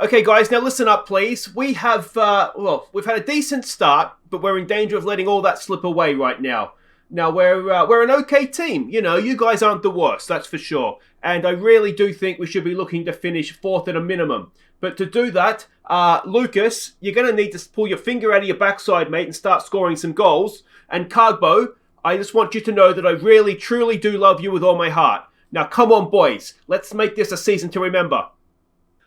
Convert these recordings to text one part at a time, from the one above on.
Okay, guys, now listen up, please. We have, we've had a decent start, but we're in danger of letting all that slip away right now. Now, we're an okay team. You know, you guys aren't the worst, that's for sure. And I really do think we should be looking to finish fourth at a minimum. But to do that, Lucas, you're going to need to pull your finger out of your backside, mate, and start scoring some goals. And Cargbo, I just want you to know that I really, truly do love you with all my heart. Now, come on, boys. Let's make this a season to remember.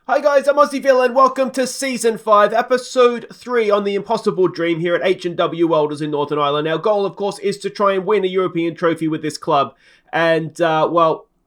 Hi guys, I'm Aussie Villa and welcome to Season 5, Episode 3 on the Impossible Dream here at H&W Welders in Northern Ireland. Our goal, of course, is to try and win a European trophy with this club. And,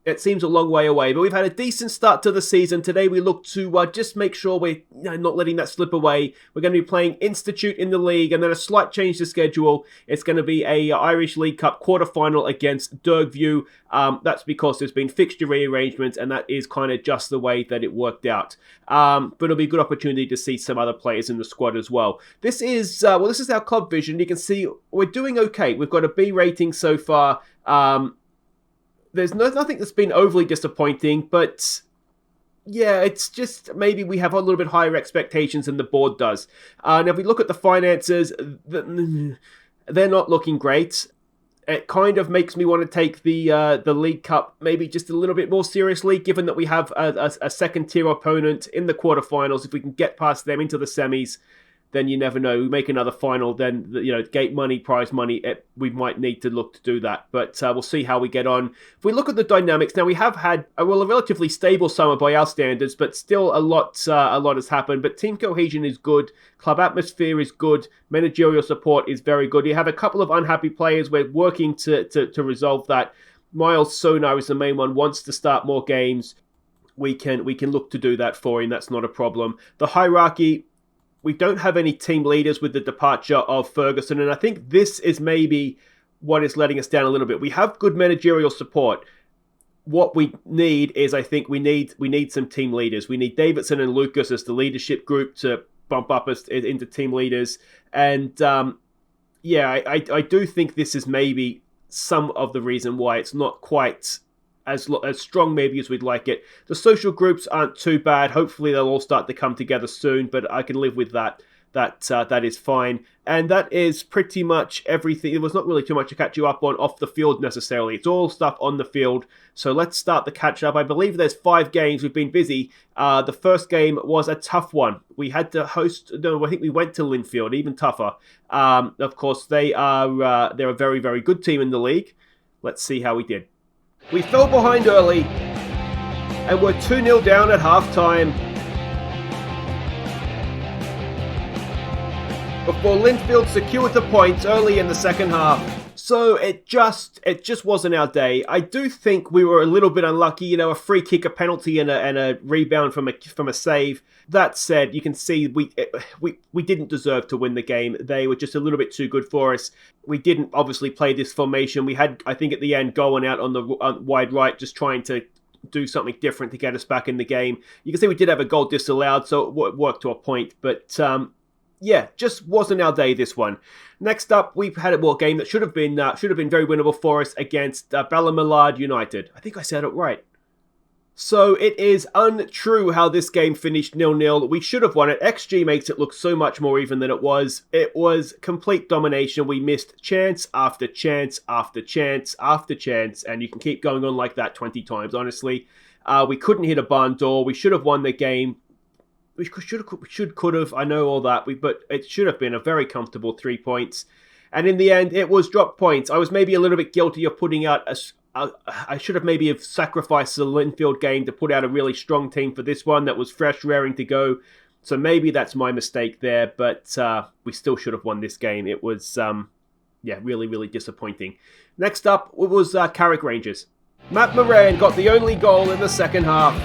it seems a long way away, but we've had a decent start to the season. Today we look to just make sure we're not letting that slip away. We're going to be playing Institute in the league, and then a slight change to schedule. It's going to be a Irish League Cup quarter-final against Dergview. That's because there's been fixture rearrangements, and that is kind of just the way that it worked out. But it'll be a good opportunity to see some other players in the squad as well. This is our club vision. You can see we're doing okay. We've got a B rating so far. There's nothing that's been overly disappointing, but yeah, it's just maybe we have a little bit higher expectations than the board does. Now, if we look at the finances, they're not looking great. It kind of makes me want to take the League Cup maybe just a little bit more seriously, given that we have a second-tier opponent in the quarterfinals. If we can get past them into the semis, then you never know. We make another final, then, gate money, prize money, we might need to look to do that. But we'll see how we get on. If we look at the dynamics, now we have had a relatively stable summer by our standards, but still a lot has happened. But team cohesion is good. Club atmosphere is good. Managerial support is very good. You have a couple of unhappy players. We're working to resolve that. Miles Sonar is the main one, wants to start more games. We can look to do that for him. That's not a problem. The hierarchy, we don't have any team leaders with the departure of Ferguson, and I think this is maybe what is letting us down a little bit. We have good managerial support. What we need is, I think we need some team leaders. We need Davidson and Lucas as the leadership group to bump up us into team leaders. And I do think this is maybe some of the reason why it's not quite as strong maybe as we'd like it. The social groups aren't too bad. Hopefully they'll all start to come together soon, but I can live with that. That is fine. And that is pretty much everything. There was not really too much to catch you up on off the field necessarily. It's all stuff on the field. So let's start the catch up. I believe there's 5 games. We've been busy. The first game was a tough one. We had to host. No, I think we went to Linfield. Even tougher. Of course, they're a very, very good team in the league. Let's see how we did. We fell behind early, and we're 2-0 down at halftime before Linfield secured the points early in the second half. So it just wasn't our day. I do think we were a little bit unlucky, a free kick, a penalty, and a rebound from a save. That said, you can see we didn't deserve to win the game. They were just a little bit too good for us. We didn't obviously play this formation. We had, I think, at the end, going out on the wide right, just trying to do something different to get us back in the game. You can see we did have a goal disallowed, so it worked to a point. But just wasn't our day, this one. Next up, we've had a game that should have been very winnable for us against Ballamallard United. I think I said it right. So it is untrue how this game finished 0-0. We should have won it. XG makes it look so much more even than it was. It was complete domination. We missed chance after chance after chance after chance, and you can keep going on like that 20 times, honestly. We couldn't hit a barn door. We should have won the game. We could have, I know all that, but it should have been a very comfortable 3 points. And in the end, it was drop points. I was maybe a little bit guilty of putting out I should have maybe sacrificed the Linfield game to put out a really strong team for this one that was fresh, raring to go. So maybe that's my mistake there, but we still should have won this game. It was, really, really disappointing. Next up, it was Carrick Rangers. Matt Moran got the only goal in the second half.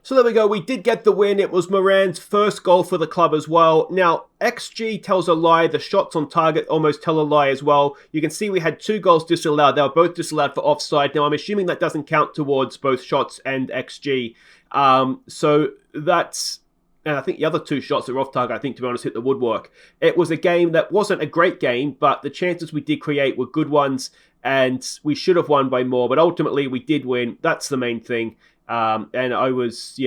So there we go, we did get the win. It was Moran's first goal for the club as well. Now, XG tells a lie. The shots on target almost tell a lie as well. You can see we had 2 goals disallowed. They were both disallowed for offside. Now, I'm assuming that doesn't count towards both shots and XG. So that's... And I think the other 2 shots that were off target, I think, to be honest, hit the woodwork. It was a game that wasn't a great game, but the chances we did create were good ones, and we should have won by more. But ultimately, we did win. That's the main thing. And I was,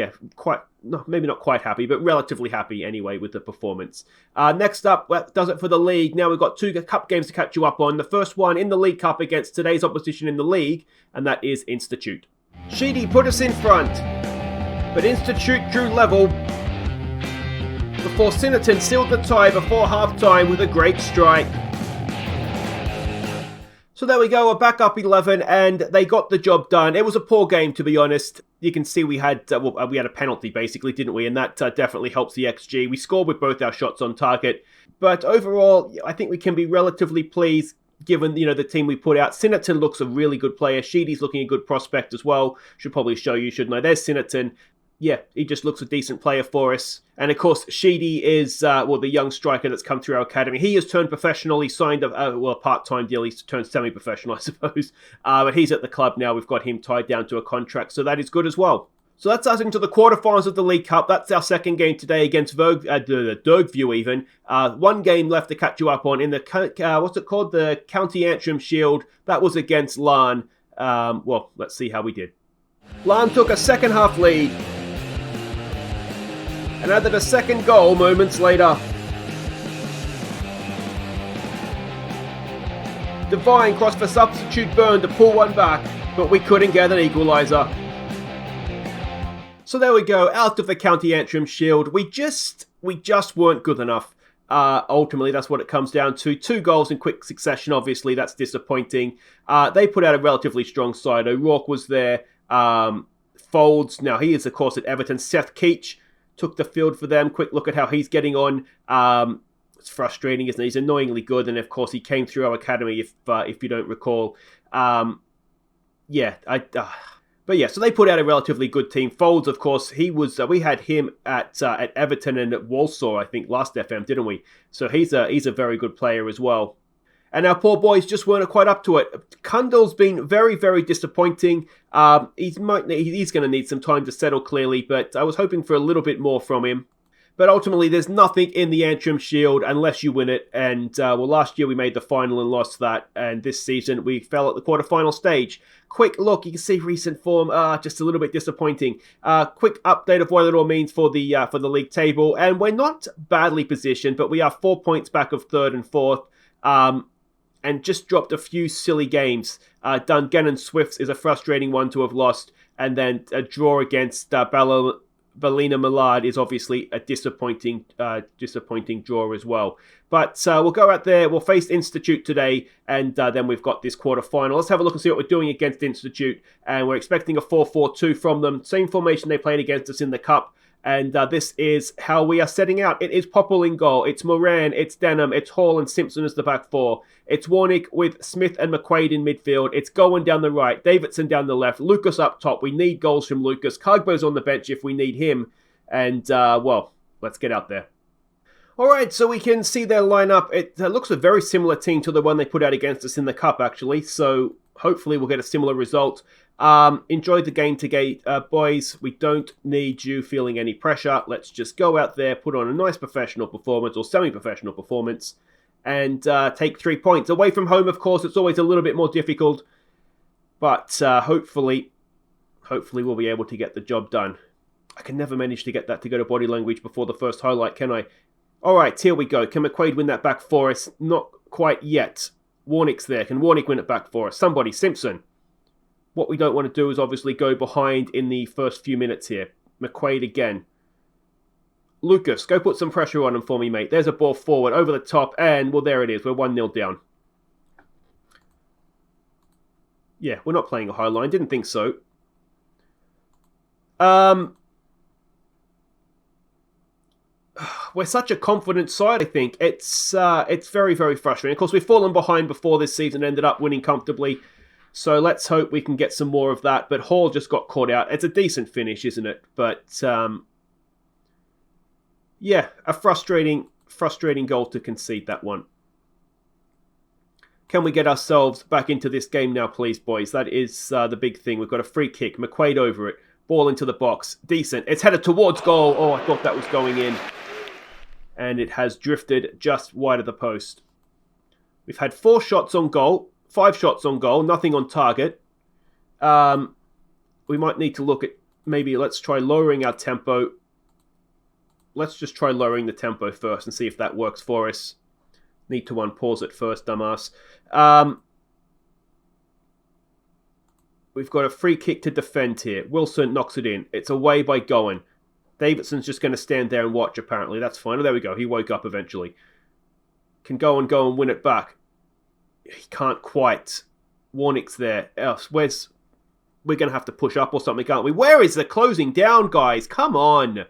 maybe not quite happy, but relatively happy anyway with the performance. Next up, that does it for the league. Now we've got 2 cup games to catch you up on. The first one in the League Cup against today's opposition in the league, and that is Institute. Sheedy put us in front, but Institute drew level before Sinnerton sealed the tie before half-time with a great strike. So there we go, we're back up 11, and they got the job done. It was a poor game, to be honest. You can see we had a penalty, basically, didn't we? And that definitely helps the XG. We scored with both our shots on target. But overall, I think we can be relatively pleased, given the team we put out. Sinnerton looks a really good player. Sheedy's looking a good prospect as well. Should probably show you, shouldn't I? There's Sinnerton. Yeah, he just looks a decent player for us. And of course, Sheedy is, the young striker that's come through our academy. He has turned professional. He signed a part-time deal. He's turned semi-professional, I suppose. But he's at the club now. We've got him tied down to a contract, so that is good as well. So that's us into the quarterfinals of the League Cup. That's our second game today against Dergview even. 1 game left to catch you up on in the, the County Antrim Shield. That was against Larne. Let's see how we did. Larne took a second half lead and added a second goal moments later. Devine crossed for substitute Byrne to pull one back, but we couldn't get an equaliser. So there we go, out of the County Antrim Shield. We just weren't good enough. Ultimately, that's what it comes down to. 2 goals in quick succession, obviously, that's disappointing. They put out a relatively strong side. O'Rourke was there. Folds, now he is, of course, at Everton. Seth Keach took the field for them. Quick look at how he's getting on. It's frustrating, isn't it? He's annoyingly good, and of course he came through our academy, if you don't recall. So they put out a relatively good team. Folds, of course, he was. We had him at Everton and at Walsall, I think, last FM, didn't we? So he's a very good player as well. And our poor boys just weren't quite up to it. Kundal's been very, very disappointing. He's going to need some time to settle, clearly, but I was hoping for a little bit more from him. But ultimately, there's nothing in the Antrim Shield unless you win it. And, last year we made the final and lost that. And this season we fell at the quarterfinal stage. Quick look, you can see recent form, just a little bit disappointing. Quick update of what it all means for the league table. And we're not badly positioned, but we are 4 points back of 3rd and 4th. And just dropped a few silly games. Dungannon Swifts is a frustrating one to have lost. And then a draw against Ballina Millard is obviously a disappointing draw as well. But we'll go out there, we'll face Institute today, and then we've got this quarter-final. Let's have a look and see what we're doing against Institute. And we're expecting a 4-4-2 from them. Same formation they played against us in the Cup. And this is how we are setting out. It is Popple in goal. It's Moran, it's Denham, it's Hall and Simpson as the back 4. It's Warnick with Smith and McQuaid in midfield. It's Gowan down the right, Davidson down the left, Lucas up top. We need goals from Lucas. Cugbo's on the bench if we need him. And, let's get out there. All right, so we can see their lineup. It looks a very similar team to the one they put out against us in the Cup, actually. So hopefully we'll get a similar result. Enjoyed the game today, boys. We don't need you feeling any pressure. Let's just go out there, put on a nice professional performance or semi-professional performance, and take 3 points. Away from home, of course, it's always a little bit more difficult, but hopefully we'll be able to get the job done. I can never manage to get that to go to body language before the first highlight, can I? All right, here we go. Can McQuaid win that back for us? Not quite yet. Warnick's there. Can Warnick win it back for us? Somebody, Simpson. What we don't want to do is obviously go behind in the first few minutes here. McQuaid again. Lucas, go put some pressure on him for me, mate. There's a ball forward, over the top, and, well, there it is. We're 1-0 down. Yeah, we're not playing a high line. Didn't think so. We're such a confident side, I think. It's very, very frustrating. Of course, we've fallen behind before this season, ended up winning comfortably. So let's hope we can get some more of that. But Hall just got caught out. It's a decent finish, isn't it? But, yeah, a frustrating goal to concede, that one. Can we get ourselves back into this game now, please, boys? That is the big thing. We've got a free kick. McQuaid over it. Ball into the box. Decent. It's headed towards goal. Oh, I thought that was going in. And it has drifted just wide of the post. We've had 4 shots on goal. 5 shots on goal. Nothing on target. We might need to look at maybe let's try lowering our tempo. Let's just try lowering the tempo first and see if that works for us. Need to unpause it first, dumbass. We've got a free kick to defend here. Wilson knocks it in. It's away by Goen. Davidson's just going to stand there and watch, apparently. That's fine. Oh, there we go. He woke up eventually. Can Goen go and win it back? He can't quite. Warnick's there. We're going to have to push up or something, can't we? Where is the closing down, guys? Come on.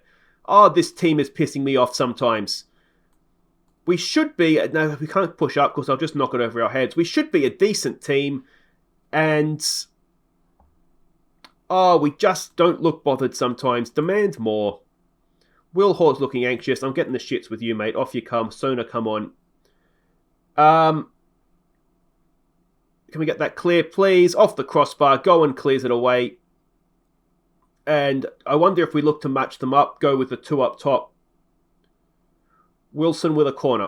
Oh, this team is pissing me off sometimes. We should be... No, we can't push up because I'll just knock it over our heads. We should be a decent team. And... Oh, we just don't look bothered sometimes. Demand more. Will Hall's looking anxious. I'm getting the shits with you, mate. Off you come. Sona, come on. Can we get that clear, please? Off the crossbar. Goen clears it away. And I wonder if we look to match them up. Go with the two up top. Wilson with a corner.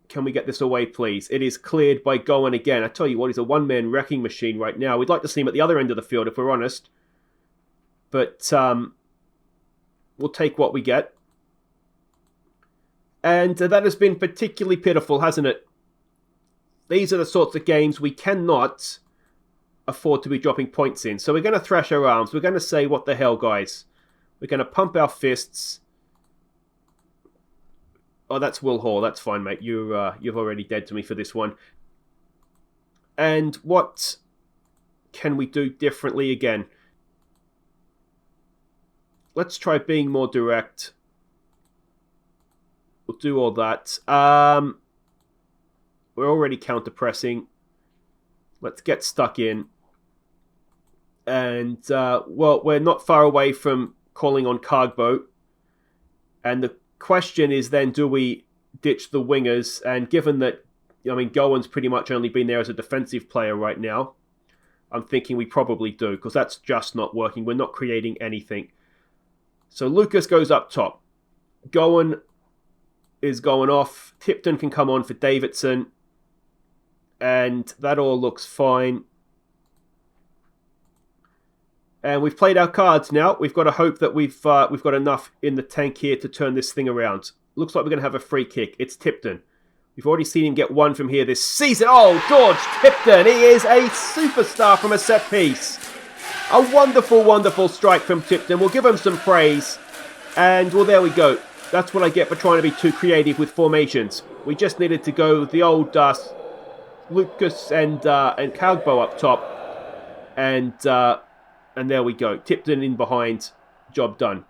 Can we get this away, please? It is cleared by Goen again. I tell you what, he's a one-man wrecking machine right now. We'd like to see him at the other end of the field, if we're honest. But we'll take what we get. And that has been particularly pitiful, hasn't it? These are the sorts of games we cannot afford to be dropping points in. So we're going to thrash our arms. We're going to say, what the hell, guys? We're going to pump our fists. Oh, that's Will Hall. That's fine, mate. You've already dead to me for this one. And what can we do differently again? Let's try being more direct. We'll do all that. We're already counter-pressing. Let's get stuck in. And, well, we're not far away from calling on Cargbo. And the question is then, do we ditch the wingers? And given that, I mean, Goen's pretty much only been there as a defensive player right now, I'm thinking we probably do, because that's just not working. We're not creating anything. So Lucas goes up top. Goen is going off. Tipton can come on for Davidson. And that all looks fine. And we've played our cards now. We've got to hope that we've got enough in the tank here to turn this thing around. Looks like we're going to have a free kick. It's Tipton. We've already seen him get one from here this season. Oh, George Tipton. He is a superstar from a set piece. A wonderful, wonderful strike from Tipton. We'll give him some praise. And, well, there we go. That's what I get for trying to be too creative with formations. We just needed to go with the old Lucas and Cargbo up top. And there we go. Tipton in behind. Job done.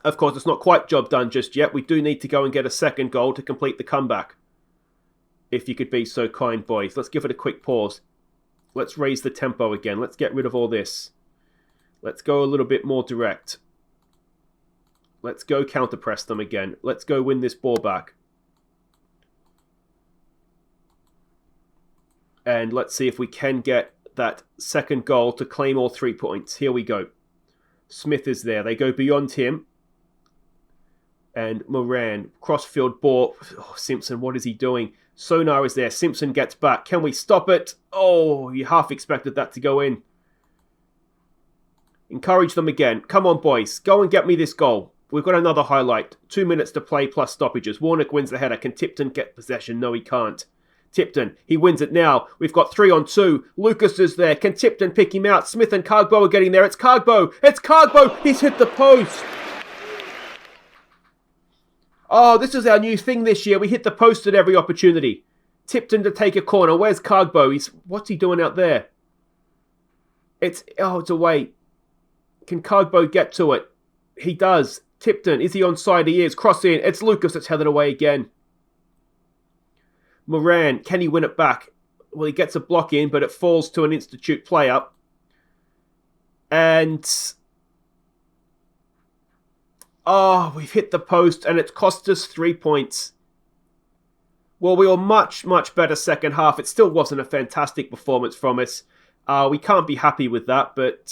Of course, it's not quite job done just yet. We do need to go and get a second goal to complete the comeback. If you could be so kind, boys. Let's give it a quick pause. Let's raise the tempo again. Let's get rid of all this. Let's go a little bit more direct. Let's go counter-press them again. Let's go win this ball back. And let's see if we can get that second goal to claim all 3 points. Here we go. Smith is there. They go beyond him. And Moran, crossfield ball. Oh, Simpson, what is he doing? Sonar is there. Simpson gets back. Can we stop it? Oh, you half expected that to go in. Encourage them again. Come on, boys. Go and get me this goal. We've got another highlight. 2 minutes to play plus stoppages. Warnick wins the header. Can Tipton get possession? No, he can't. Tipton, he wins it now. We've got 3-on-2. Lucas is there. Can Tipton pick him out? Smith and Cargbo are getting there. It's Cargbo. It's Cargbo. He's hit the post. Oh, this is our new thing this year. We hit the post at every opportunity. Tipton to take a corner. Where's Cargbo? What's he doing out there? It's away. Can Cargbo get to it? He does. Tipton, is he onside? He is. Cross in. It's Lucas that's headed away again. Moran, can he win it back? Well, he gets a block in, but it falls to an Institute player. And... oh, we've hit the post, and it's cost us 3 points. Well, we were much, much better second half. It still wasn't a fantastic performance from us. We can't be happy with that, but...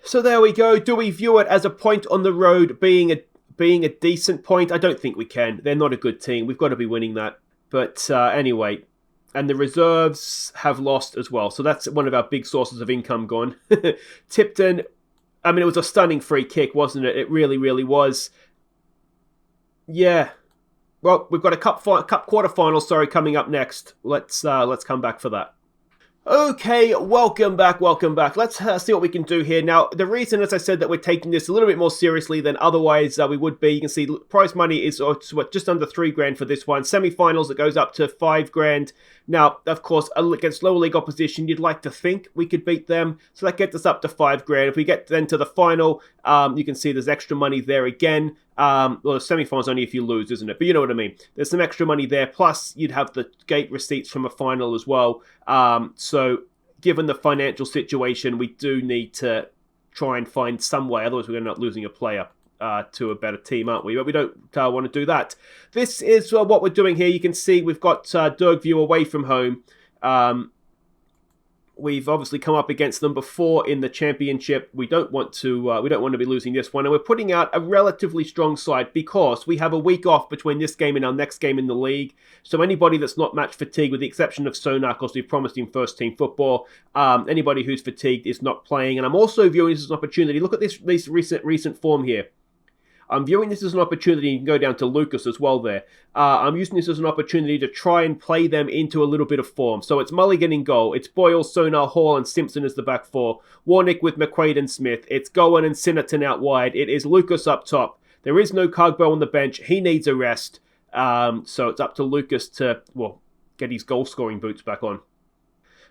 So there we go. Do we view it as a point on the road being a decent point? I don't think we can. They're not a good team. We've got to be winning that. But anyway, And the reserves have lost as well. So that's one of our big sources of income gone. Tipton, I mean, it was a stunning free kick, wasn't it? It really, really was. Yeah. Well, we've got a cup quarterfinal, coming up next. Let's come back for that. Okay, welcome back. Let's see what we can do here. Now, the reason, as I said, that we're taking this a little bit more seriously than otherwise we would be, you can see prize money is just under $3,000 for this one. Semi-finals, it goes up to $5,000. Now, of course, against lower league opposition, you'd like to think we could beat them, so that gets us up to $5,000. If we get then to the final, you can see there's extra money there again. Well, the semi-finals only if you lose, isn't it? But you know what I mean. There's some extra money there. Plus, you'd have the gate receipts from a final as well. So, given the financial situation, we do need to try and find some way. Otherwise, we're going to end up losing a player to a better team, aren't we? But we don't want to do that. This is what we're doing here. You can see we've got Dergview away from home. We've obviously come up against them before in the championship. We don't want to be losing this one, and we're putting out a relatively strong side because we have a week off between this game and our next game in the league. So anybody that's not match fatigued, with the exception of Sonar, because we've promised him first team football, anybody who's fatigued is not playing. And I'm also viewing this as an opportunity. Look at this recent form here. I'm viewing this as an opportunity. You can go down to Lucas as well there. I'm using this as an opportunity to try and play them into a little bit of form. So it's Mulligan in goal. It's Boyle, Sonar, Hall, and Simpson as the back four. Warnick with McQuaid and Smith. It's Gowan and Sinnerton out wide. It is Lucas up top. There is no Cogbo on the bench. He needs a rest. So it's up to Lucas to, get his goal-scoring boots back on.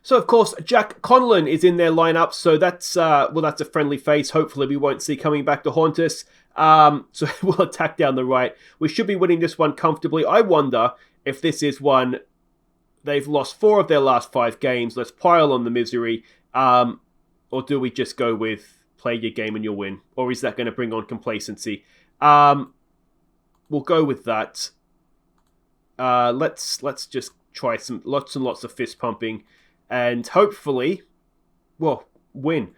So, of course, Jack Conlon is in their lineup, so that's a friendly face. Hopefully we won't see coming back to haunt us. So we'll attack down the right. We should be winning this one comfortably. I wonder if this is one they've lost 4 of their last 5 games. Let's pile on the misery. Or do we just go with play your game and you'll win? Or is that going to bring on complacency? We'll go with that. Let's just try lots and lots of fist pumping. And hopefully, win.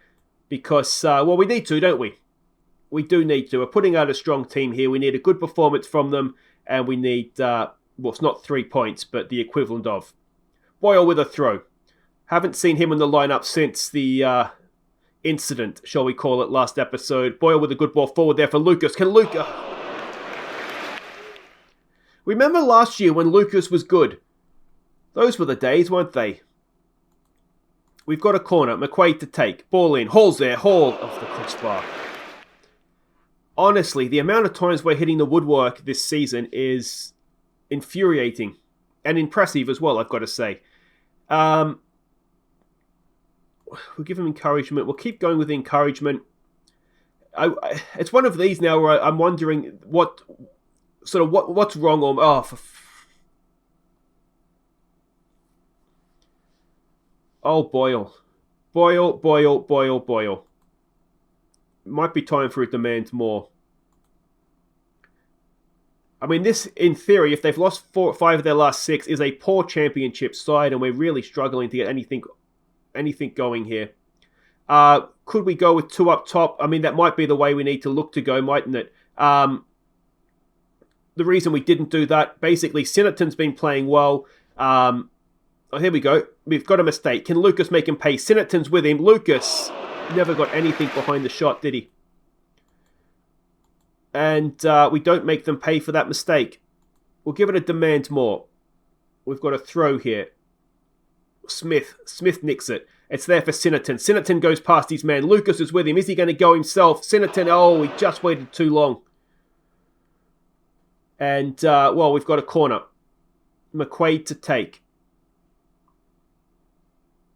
Because, we need to, don't we? We do need to. We're putting out a strong team here. We need a good performance from them. And we need, it's not 3 points, but the equivalent of. Boyle with a throw. Haven't seen him in the lineup since the incident, shall we call it, last episode. Boyle with a good ball forward there for Lucas. Can Lucas... Remember last year when Lucas was good? Those were the days, weren't they? We've got a corner. McQuaid to take. Ball in. Hall's there. Hall off the crossbar. Honestly, the amount of times we're hitting the woodwork this season is infuriating. And impressive as well, I've got to say. We'll give him encouragement. We'll keep going with the encouragement. It's one of these now where I'm wondering what's wrong or... Oh, Boyle. Boyle. Might be time for a demand more. I mean, this, in theory, if they've lost 4 or 5 of their last 6, is a poor championship side, and we're really struggling to get anything going here. Could we go with 2 up top? I mean, that might be the way we need to look to go, mightn't it? The reason we didn't do that, basically, Sinnerton's been playing well. Here we go. We've got a mistake. Can Lucas make him pay? Sinnerton's with him. Lucas never got anything behind the shot, did he? And we don't make them pay for that mistake. We'll give it a demand more. We've got a throw here. Smith nicks it. It's there for Sinnerton. Sinnerton goes past his man. Lucas is with him. Is he going to go himself? Sinnerton, he just waited too long. And, we've got a corner. McQuaid to take.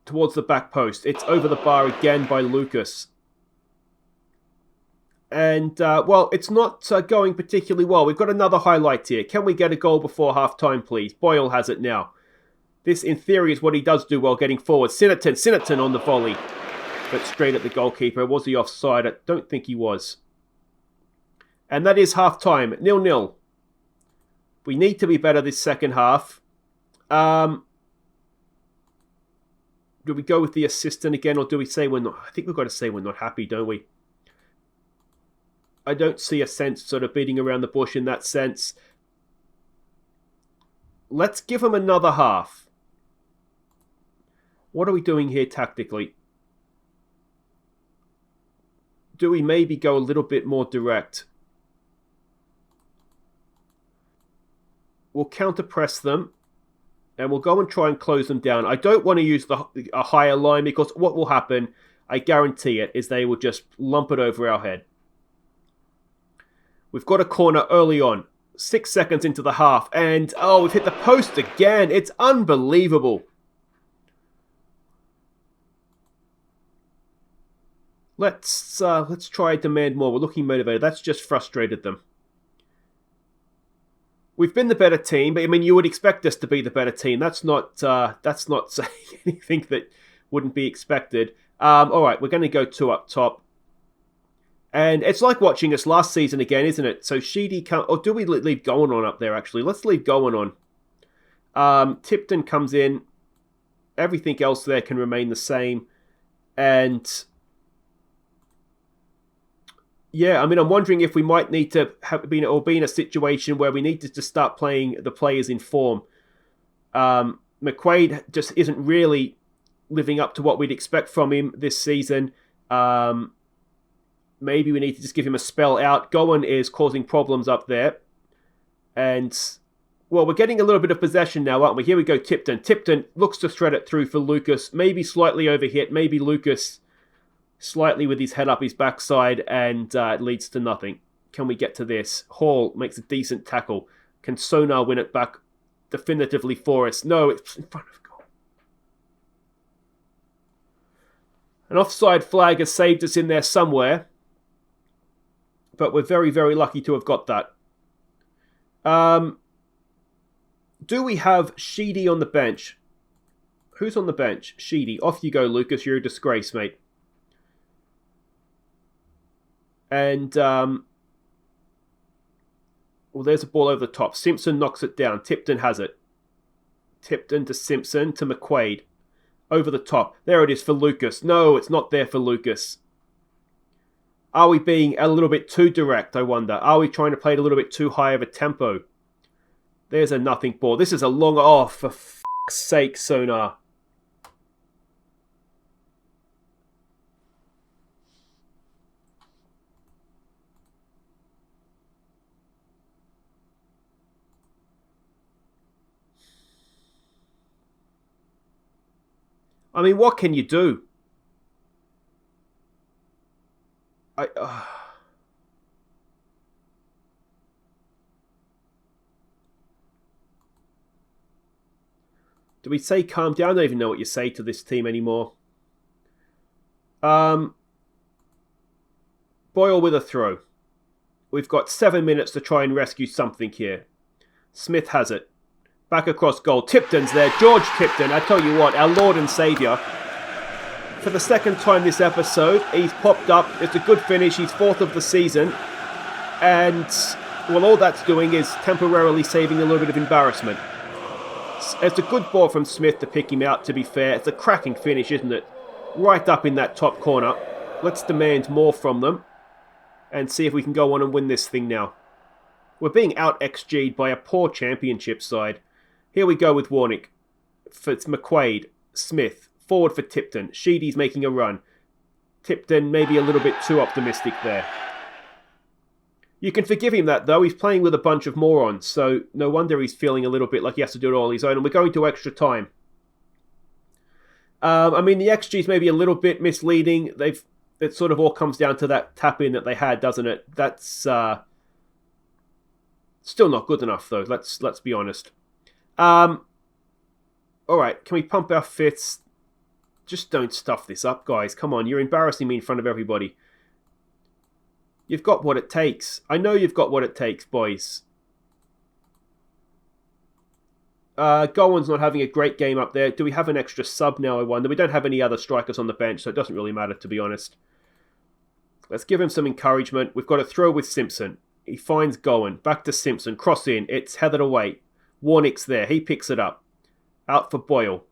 Towards the back post. It's over the bar again by Lucas. And, it's not going particularly well. We've got another highlight here. Can we get a goal before half-time, please? Boyle has it now. This, in theory, is what he does do well, getting forward. Sinnerton on the volley. But straight at the goalkeeper. Was he offside? I don't think he was. And that is half-time. 0-0. We need to be better this second half. Do we go with the assistant again, or do we say we're not? I think we've got to say we're not happy, don't we? I don't see a sense sort of beating around the bush in that sense. Let's give them another half. What are we doing here tactically? Do we maybe go a little bit more direct? We'll counter-press them. And we'll go and try and close them down. I don't want to use a higher line because what will happen, I guarantee it, is they will just lump it over our head. We've got a corner early on. 6 seconds into the half. And, oh, we've hit the post again. It's unbelievable. Let's try and demand more. We're looking motivated. That's just frustrated them. We've been the better team, but I mean, you would expect us to be the better team. That's not saying anything that wouldn't be expected. All right, we're going to go 2 up top. And it's like watching us last season again, isn't it? So Sheedy can't... Or do we leave Going on up there, actually? Let's leave Going on. Tipton comes in. Everything else there can remain the same. And... yeah, I mean, I'm wondering if we might need to be in a situation where we need to start playing the players in form. McQuaid just isn't really living up to what we'd expect from him this season. Maybe we need to just give him a spell out. Gowan is causing problems up there. And, well, we're getting a little bit of possession now, aren't we? Here we go, Tipton. Tipton looks to thread it through for Lucas. Maybe slightly overhit. Maybe Lucas... slightly with his head up his backside, and it leads to nothing. Can we get to this? Hall makes a decent tackle. Can Sonar win it back definitively for us? No, it's in front of goal. An offside flag has saved us in there somewhere, but we're very, very lucky to have got that. Do we have Sheedy on the bench? Who's on the bench? Sheedy. Off you go, Lucas. You're a disgrace, mate. And, well, there's a ball over the top. Simpson knocks it down. Tipton has it. Tipton to Simpson to McQuaid. Over the top. There it is for Lucas. No, it's not there for Lucas. Are we being a little bit too direct, I wonder? Are we trying to play it a little bit too high of a tempo? There's a nothing ball. This is a long... oh, for f***'s sake, Sonar. I mean, what can you do? Do we say calm down? I don't even know what you say to this team anymore. Boyle with a throw. We've got 7 minutes to try and rescue something here. Smith has it. Back across goal. Tipton's there. George Tipton. I tell you what, our Lord and Saviour. For the second time this episode, he's popped up. It's a good finish. He's 4th of the season. And, well, all that's doing is temporarily saving a little bit of embarrassment. It's a good ball from Smith to pick him out, to be fair. It's a cracking finish, isn't it? Right up in that top corner. Let's demand more from them. And see if we can go on and win this thing now. We're being out-XG'd by a poor championship side. Here we go with Warnick. For McQuaid. Smith. Forward for Tipton. Sheedy's making a run. Tipton maybe a little bit too optimistic there. You can forgive him that, though. He's playing with a bunch of morons, so no wonder he's feeling a little bit like he has to do it all on his own. And we're going to extra time. I mean, the XG's maybe a little bit misleading. It sort of all comes down to that tap-in that they had, doesn't it? That's still not good enough, though. Let's be honest. All right, can we pump our fists? Just don't stuff this up, guys. Come on, you're embarrassing me in front of everybody. You've got what it takes. I know you've got what it takes, boys. Gowan's not having a great game up there. Do we have an extra sub now, I wonder? We don't have any other strikers on the bench, so it doesn't really matter, to be honest. Let's give him some encouragement. We've got a throw with Simpson. He finds Gowan. Back to Simpson. Cross in. It's headed away. Warnick's there. He picks it up. Out for Boyle.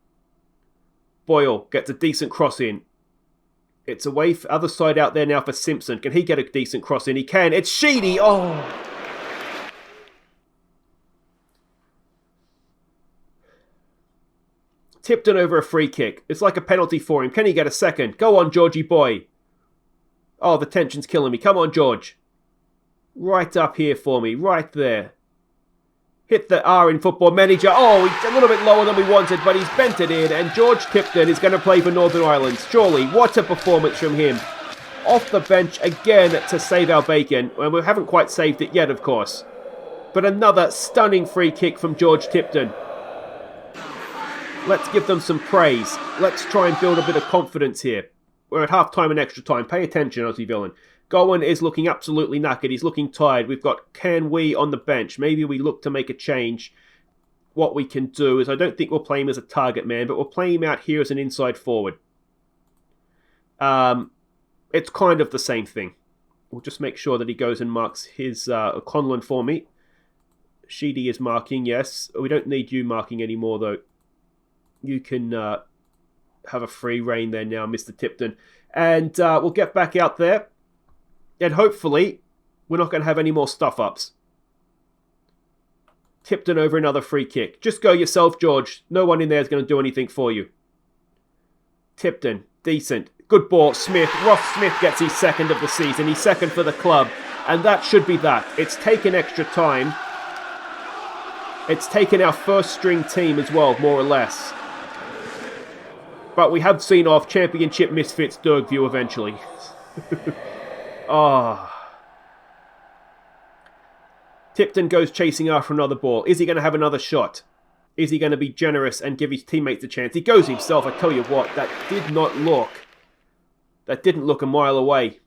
Boyle gets a decent cross in. It's away, other side out there now for Simpson. Can he get a decent cross in? He can. It's Sheedy. Oh! Tipton over a free kick. It's like a penalty for him. Can he get a second? Go on, Georgie boy. Oh, the tension's killing me. Come on, George. Right up here for me. Right there. Hit the R in Football Manager. Oh, he's a little bit lower than we wanted, but he's bent it in. And George Tipton is going to play for Northern Ireland. Surely, what a performance from him. Off the bench again to save our bacon. And we haven't quite saved it yet, of course. But another stunning free kick from George Tipton. Let's give them some praise. Let's try and build a bit of confidence here. We're at half-time and extra time. Pay attention, Aussie Villain. Gowan is looking absolutely knackered. He's looking tired. We've got Can We on the bench. Maybe we look to make a change. What we can do is, I don't think we'll play him as a target man, but we'll play him out here as an inside forward. It's kind of the same thing. We'll just make sure that he goes and marks his Conlon for me. Sheedy is marking, yes. We don't need you marking anymore, though. You can have a free rein there now, Mr. Tipton. And we'll get back out there. And hopefully, we're not going to have any more stuff-ups. Tipton over another free kick. Just go yourself, George. No one in there is going to do anything for you. Tipton, decent. Good ball, Smith. Ross Smith gets his second of the season. He's second for the club. And that should be that. It's taken extra time. It's taken our first string team as well, more or less. But we have seen off Championship Misfits Dergview eventually. Tipton goes chasing after another ball. Is he going to have another shot? Is he going to be generous and give his teammates a chance? He goes himself. I tell you what, that didn't look a mile away.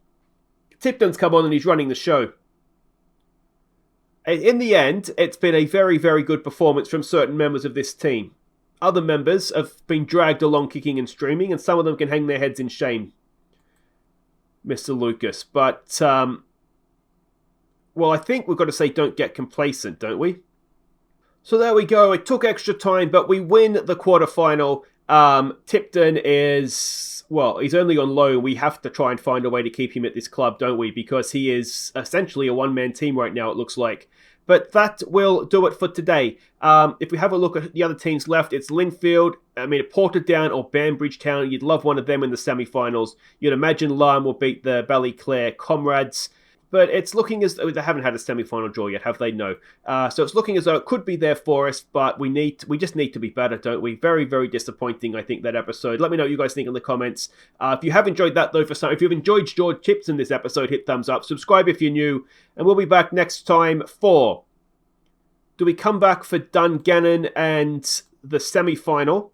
Tipton's come on and he's running the show. In the end, it's been a very, very good performance from certain members of this team. Other members have been dragged along kicking and streaming, and some of them can hang their heads in shame. Mr. Lucas. But, well, I think we've got to say don't get complacent, don't we? So there we go. It took extra time, but we win the quarterfinal. Tipton is, well, he's only on loan. We have to try and find a way to keep him at this club, don't we? Because he is essentially a one-man team right now, it looks like. But that will do it for today. If we have a look at the other teams left, it's Linfield, Portadown or Banbridge Town. You'd love one of them in the semi-finals. You'd imagine Lyme will beat the Ballyclare Comrades. But it's looking as though they haven't had a semi-final draw yet, have they? No. So it's looking as though it could be there for us, but we just need to be better, don't we? Very, very disappointing, I think, that episode. Let me know what you guys think in the comments. If you have enjoyed that, though, if you've enjoyed George Tips in this episode, hit thumbs up. Subscribe if you're new, and we'll be back next time for... Do we come back for Dungannon and the semi-final?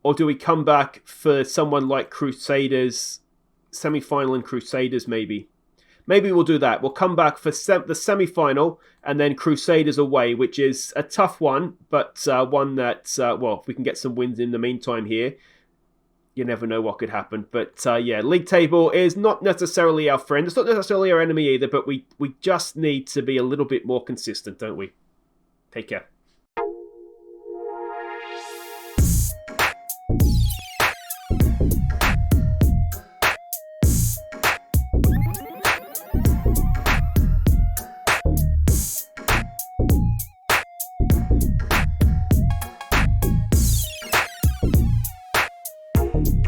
Or do we come back for someone like Crusaders, semi-final and Crusaders, maybe? Maybe we'll do that. We'll come back for the semi-final and then Crusaders away, which is a tough one, but one that, well, if we can get some wins in the meantime here, you never know what could happen. But yeah, league table is not necessarily our friend. It's not necessarily our enemy either, but we just need to be a little bit more consistent, don't we? Take care.